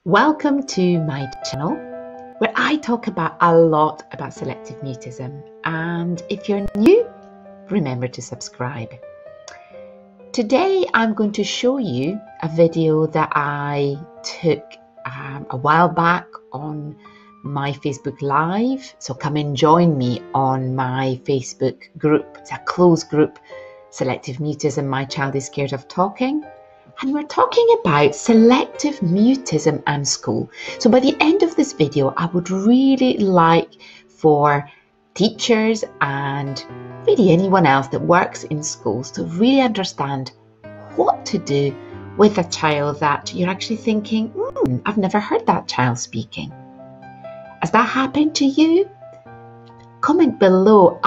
Welcome to my channel where I talk about a lot about selective mutism, and if you're new, remember to subscribe. Today I'm going to show you a video that I took a while back on my Facebook Live, so come and join me on my Facebook group. It's a closed group, Selective Mutism, My Child is Scared of Talking. And we're talking about selective mutism and school. So by the end of this video, I would really like for teachers and really anyone else that works in schools to really understand what to do with a child that you're actually thinking, I've never heard that child speaking. Has that happened to you? Comment below.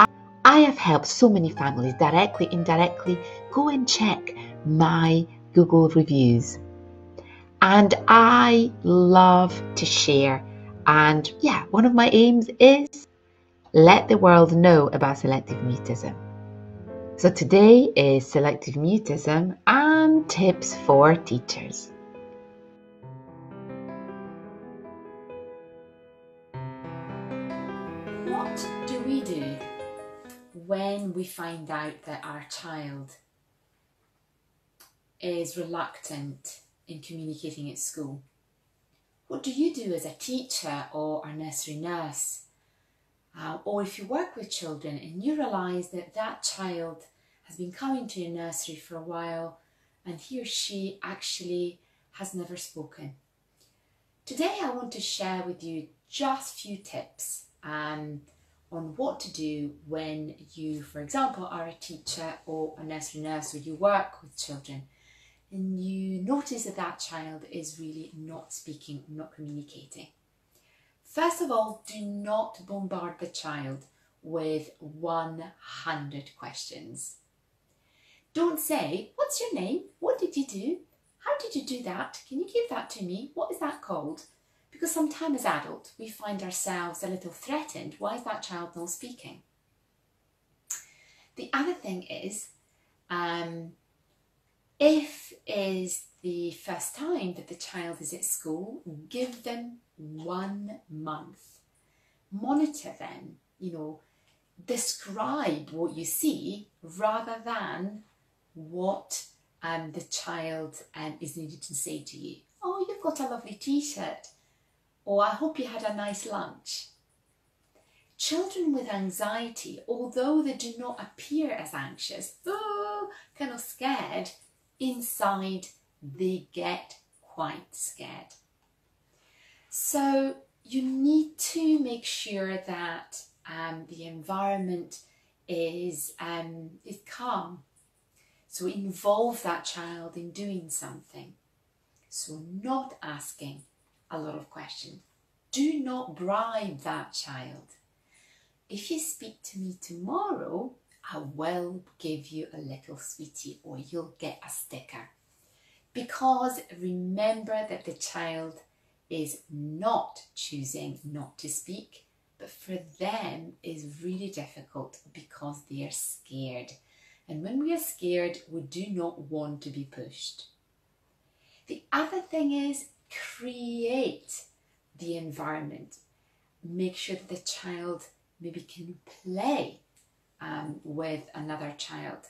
I have helped so many families directly, indirectly. Go and check my Google reviews. And I love to share. And yeah, one of my aims is let the world know about selective mutism. So today is selective mutism and tips for teachers. What do we do when we find out that our child is reluctant in communicating at school? What do you do as a teacher or a nursery nurse? Or if you work with children and you realise that that child has been coming to your nursery for a while and he or she actually has never spoken. Today I want to share with you just a few tips on what to do when you, for example, are a teacher or a nursery nurse or you work with children and you notice that that child is really not speaking, not communicating. First of all, do not bombard the child with 100 questions. Don't say, what's your name? What did you do? How did you do that? Can you give that to me? What is that called? Because sometimes as adults, we find ourselves a little threatened. Why is that child not speaking? The other thing is, if is the first time that the child is at school, give them 1 month. Monitor them, describe what you see rather than what the child is needed to say to you. Oh, you've got a lovely t-shirt. Or I hope you had a nice lunch. Children with anxiety, although they do not appear as anxious, kind of scared, inside they get quite scared. So you need to make sure that the environment is calm. So involve that child in doing something. So not asking a lot of questions. Do not bribe that child. If you speak to me tomorrow, I will give you a little sweetie or you'll get a sticker. Because remember that the child is not choosing not to speak, but for them is really difficult because they are scared. And when we are scared, we do not want to be pushed. The other thing is create the environment. Make sure that the child maybe can play with another child.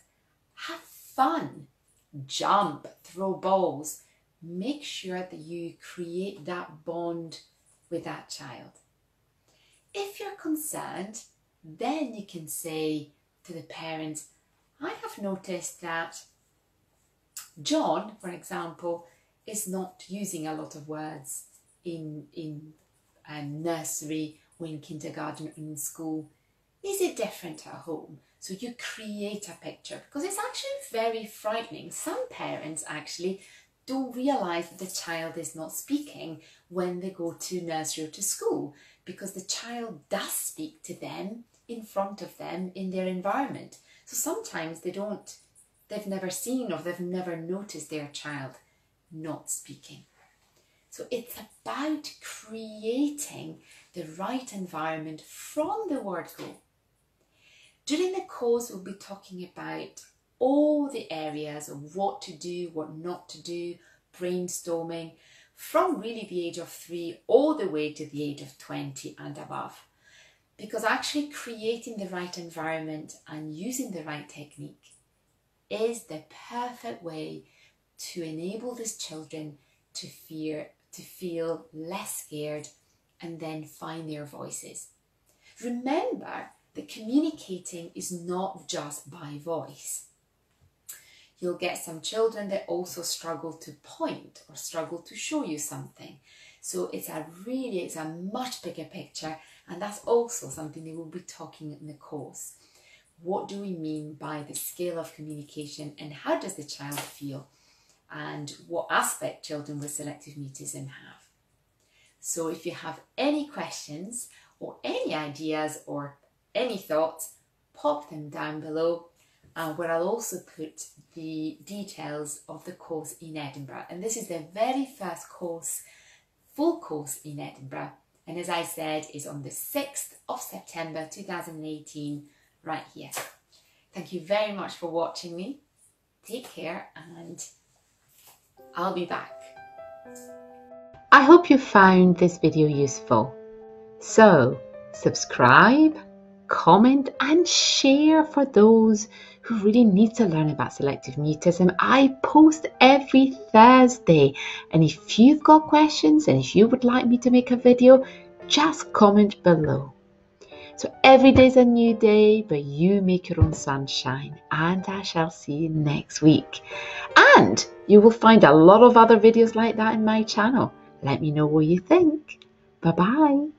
Have fun, jump, throw balls. Make sure that you create that bond with that child. If you're concerned, then you can say to the parents, I have noticed that John, for example, is not using a lot of words in nursery or in kindergarten or in school. Is it different at home? So you create a picture because it's actually very frightening. Some parents actually don't realise that the child is not speaking when they go to nursery or to school because the child does speak to them in front of them in their environment. So sometimes they've never seen or they've never noticed their child not speaking. So it's about creating the right environment from the word go. During the course, we'll be talking about all the areas of what to do, what not to do, brainstorming. from really the age of 3 all the way to the age of 20 and above. Because actually creating the right environment and using the right technique is the perfect way to enable these children to feel less scared and then find their voices. Remember that communicating is not just by voice. You'll get some children that also struggle to point or struggle to show you something. So it's a much bigger picture, and that's also something that we'll be talking in the course. What do we mean by the scale of communication, and how does the child feel, and what aspect children with selective mutism have? So if you have any questions or any ideas or any thoughts, pop them down below, where I'll also put the details of the course in Edinburgh. And this is the very first course, full course in Edinburgh. And as I said, is on the 6th of September 2018, right here. Thank you very much for watching me. Take care, and I'll be back. I hope you found this video useful. So subscribe, comment and share for those who really need to learn about selective mutism. I post every Thursday, and if you've got questions and if you would like me to make a video, just comment below. So every day's a new day, but you make your own sunshine, and I shall see you next week. And you will find a lot of other videos like that in my channel. Let me know what you think. Bye bye.